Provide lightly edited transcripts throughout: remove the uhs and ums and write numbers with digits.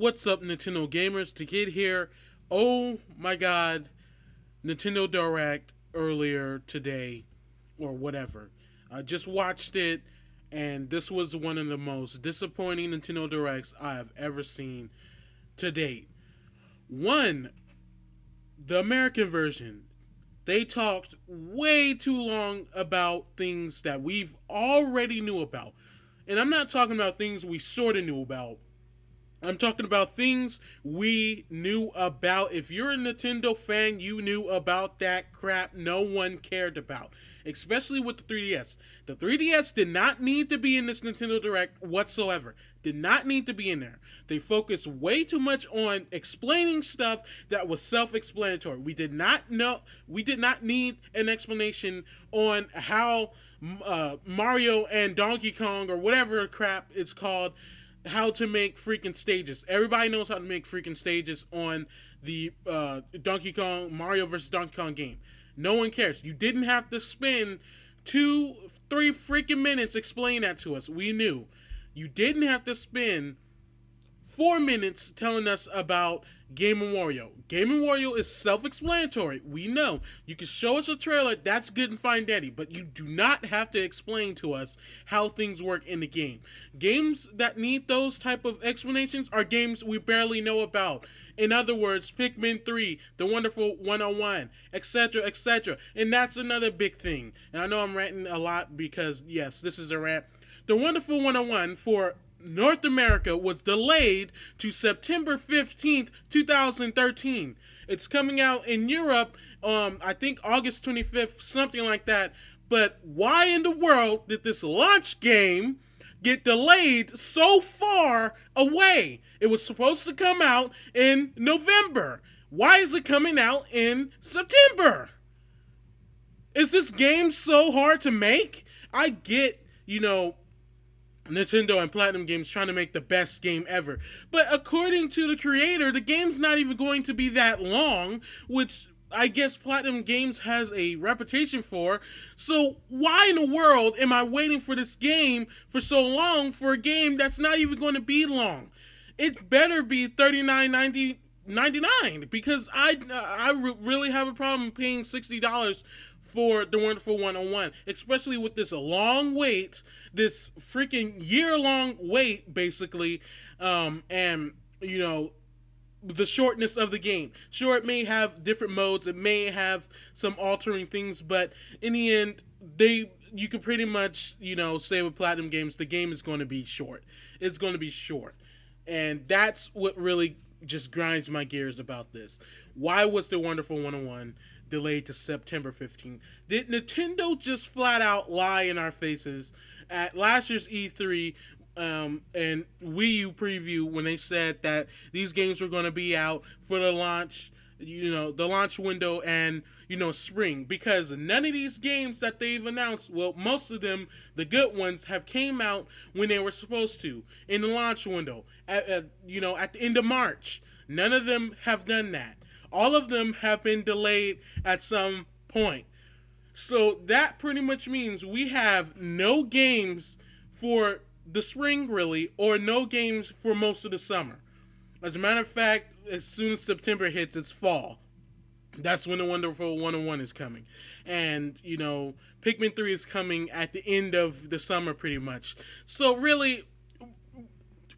What's up, Nintendo gamers? To get here, oh my god, Nintendo Direct earlier today, or whatever. I just watched it, and this was one of the most disappointing Nintendo Directs I have ever seen to date. One, the American version, they talked way too long about things that we've already knew about. And I'm not talking about things we sort of knew about. I'm talking about things we knew about. If you're a Nintendo fan, you knew about that crap no one cared about, especially with the 3DS. The 3DS did not need to be in this Nintendo Direct whatsoever. Did not need to be in there. They focused way too much on explaining stuff that was self-explanatory. We did not need an explanation on how Mario and Donkey Kong, or whatever crap it's called, how to make freaking stages. Everybody knows how to make freaking stages on the Donkey Kong, Mario versus Donkey Kong game. No one cares. You didn't have to spend 2-3 freaking minutes explaining that to us. We knew. You didn't have to spend 4 minutes telling us about Game & Wario. Game & Wario is self-explanatory. We know. You can show us a trailer, that's good and fine dandy, but you do not have to explain to us how things work in the game. Games that need those type of explanations are games we barely know about. In other words, Pikmin 3, The Wonderful 101, etc., etc. And that's another big thing. And I know I'm ranting a lot because, yes, this is a rant. The Wonderful 101 for North America was delayed to September 15th, 2013. It's coming out in Europe, I think August 25th, something like that. But why in the world did this launch game get delayed so far away? It was supposed to come out in November. Why is it coming out in September? Is this game so hard to make? I get, Nintendo and Platinum Games trying to make the best game ever. But according to the creator, the game's not even going to be that long, which I guess Platinum Games has a reputation for. So why in the world am I waiting for this game for so long for a game that's not even going to be long? It better be $39.99 because I really have a problem paying $60 for The Wonderful 101, especially with this long wait, this freaking year-long wait, basically, and, the shortness of the game. Sure, it may have different modes, it may have some altering things, but in the end, you can pretty much, say with Platinum Games, the game is going to be short. It's going to be short. And that's what really just grinds my gears about this. Why was The Wonderful 101 delayed to September 15th? Did Nintendo just flat out lie in our faces at last year's E3 and Wii U preview when they said that these games were going to be out for the launch, the launch window and, spring? Because none of these games that they've announced, well, most of them, the good ones, have came out when they were supposed to, in the launch window, at the end of March. None of them have done that. All of them have been delayed at some point. So that pretty much means we have no games for the spring, really, or no games for most of the summer. As a matter of fact, as soon as September hits, it's fall. That's when The Wonderful 101 is coming. And, Pikmin 3 is coming at the end of the summer, pretty much. So really,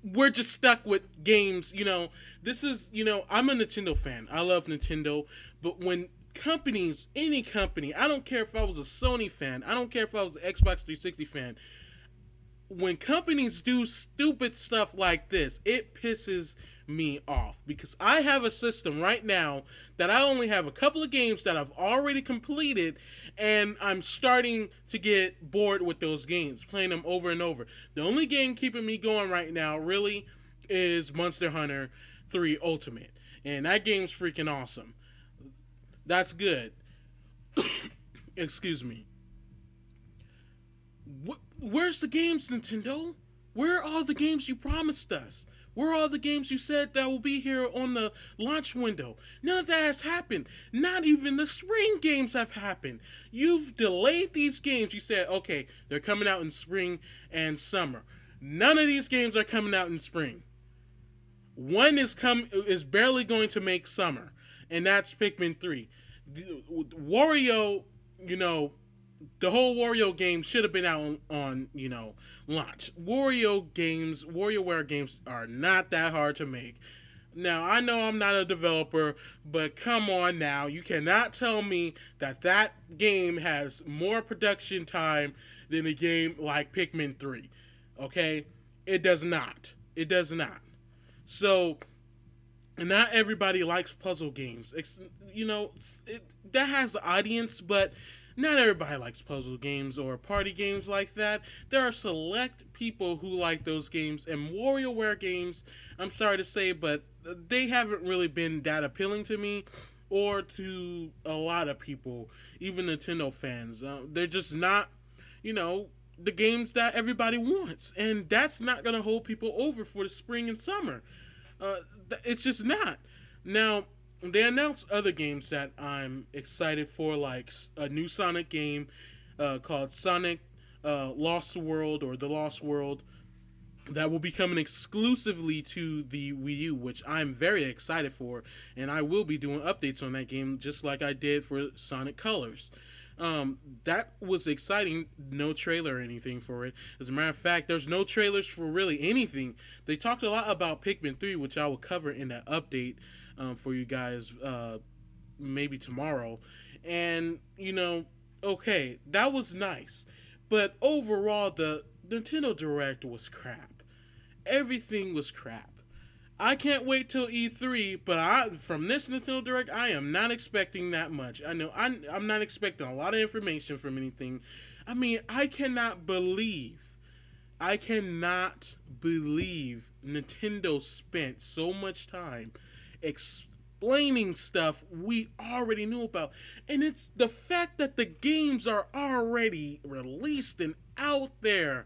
we're just stuck with games. This is, I'm a Nintendo fan. I love Nintendo. But when companies, any company, I don't care if I was a Sony fan, I don't care if I was an Xbox 360 fan, when companies do stupid stuff like this, it pisses me off. Because I have a system right now that I only have a couple of games that I've already completed, and I'm starting to get bored with those games, playing them over and over. The only game keeping me going right now really is Monster Hunter 3 Ultimate, and that game's freaking awesome. That's good. Excuse me. Where's the games, Nintendo? Where are all the games you promised us? Where are all the games you said that will be here on the launch window? None of that has happened. Not even the spring games have happened. You've delayed these games. You said, okay, they're coming out in spring and summer. None of these games are coming out in spring. One is barely going to make summer, and that's Pikmin 3. Wario, you know, the whole Wario game should have been out on launch. WarioWare games are not that hard to make. Now, I know I'm not a developer, but come on now. You cannot tell me that that game has more production time than a game like Pikmin 3. Okay? It does not. It does not. So, not everybody likes puzzle games. That has the audience, but not everybody likes puzzle games or party games like that. There are select people who like those games, and WarioWare games, I'm sorry to say, but they haven't really been that appealing to me or to a lot of people, even Nintendo fans. They're just not, you know, the games that everybody wants, and that's not going to hold people over for the spring and summer. Uh, it's just not. Now, they announced other games that I'm excited for, like a new Sonic game called Sonic Lost World or The Lost World that will be coming exclusively to the Wii U, which I'm very excited for, and I will be doing updates on that game just like I did for Sonic Colors. That was exciting. No trailer or anything for it. As a matter of fact, there's no trailers for really anything. They talked a lot about Pikmin 3, which I will cover in that update for you guys maybe tomorrow. And, okay, that was nice. But overall, the Nintendo Direct was crap. Everything was crap. I can't wait till E3, but from this Nintendo Direct, I am not expecting that much. I know I'm not expecting a lot of information from anything. I mean, I cannot believe Nintendo spent so much time explaining stuff we already knew about. And it's the fact that the games are already released and out there.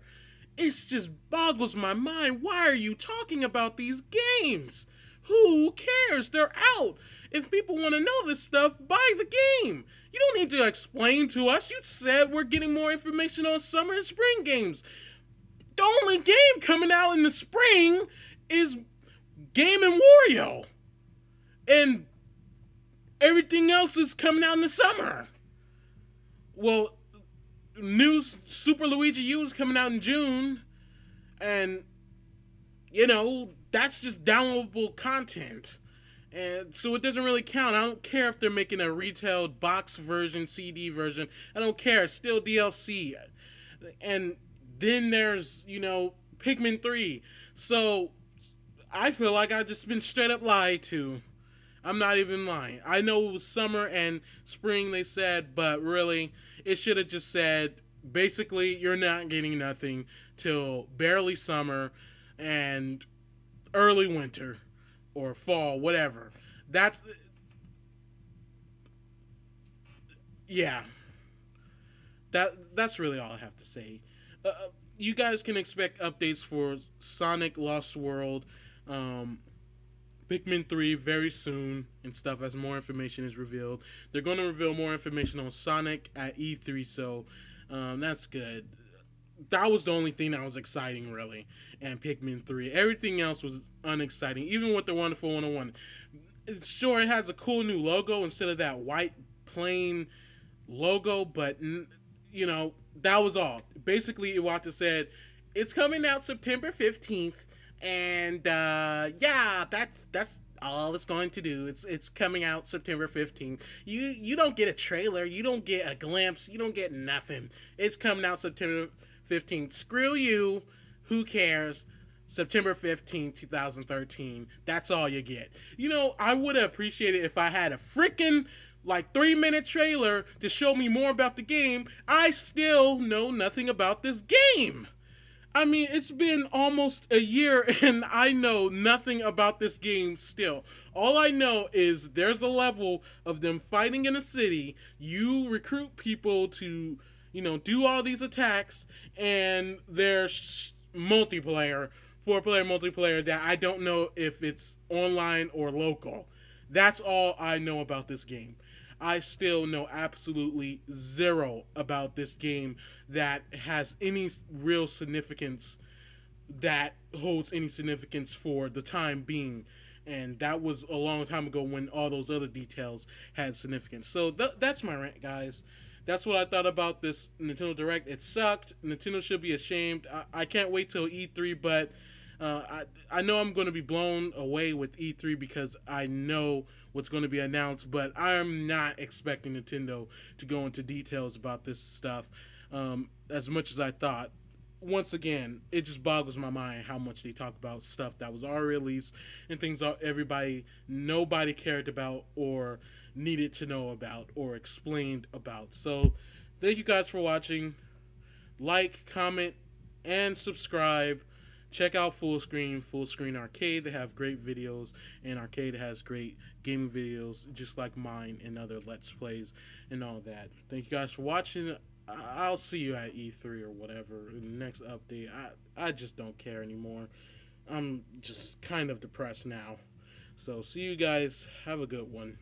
It just boggles my mind. Why are you talking about these games? Who cares? They're out. If people want to know this stuff, buy the game. You don't need to explain to us. You said we're getting more information on summer and spring games. The only game coming out in the spring is Game and Wario. And everything else is coming out in the summer. Well, new Super Luigi U is coming out in June, and that's just downloadable content, and so it doesn't really count. I don't care if they're making a retail box version, CD version. I don't care. It's still DLC. And then there's Pikmin 3. So I feel like I just been straight up lied to. I'm not even lying. I know it was summer and spring, they said, but really, it should have just said, basically, you're not getting nothing till barely summer and early winter or fall, whatever. Yeah. That's really all I have to say. You guys can expect updates for Sonic Lost World, Pikmin 3 very soon and stuff as more information is revealed. They're going to reveal more information on Sonic at E3, so that's good. That was the only thing that was exciting, really, and Pikmin 3. Everything else was unexciting, even with the Wonderful 101. Sure, it has a cool new logo instead of that white, plain logo, but, that was all. Basically, Iwata said, it's coming out September 15th, and that's all it's going to do. It's coming out September 15th. You don't get a trailer, you don't get a glimpse, you don't get nothing. It's coming out September 15th. Screw you. Who cares? September 15th, 2013. That's all you get. I would have appreciated if I had a freaking 3-minute trailer to show me more about the game. I still know nothing about this game. I mean, it's been almost a year and I know nothing about this game still. All I know is there's a level of them fighting in a city. You recruit people to, do all these attacks, and there's multiplayer, 4-player multiplayer that I don't know if it's online or local. That's all I know about this game. I still know absolutely zero about this game that has any real significance that holds any significance for the time being. And that was a long time ago when all those other details had significance. So that's my rant, guys. That's what I thought about this Nintendo Direct. It sucked. Nintendo should be ashamed. I can't wait till E3, but I know I'm going to be blown away with E3 because I know what's going to be announced, but I'm not expecting Nintendo to go into details about this stuff as much as I thought. Once again, it just boggles my mind how much they talk about stuff that was already released and things that nobody cared about or needed to know about or explained about. So, thank you guys for watching. Like, comment, and subscribe. Check out Fullscreen Arcade. They have great videos, and Arcade has great gaming videos, just like mine and other Let's Plays and all that. Thank you guys for watching. I'll see you at E3 or whatever in the next update. I just don't care anymore. I'm just kind of depressed now. So, see you guys. Have a good one.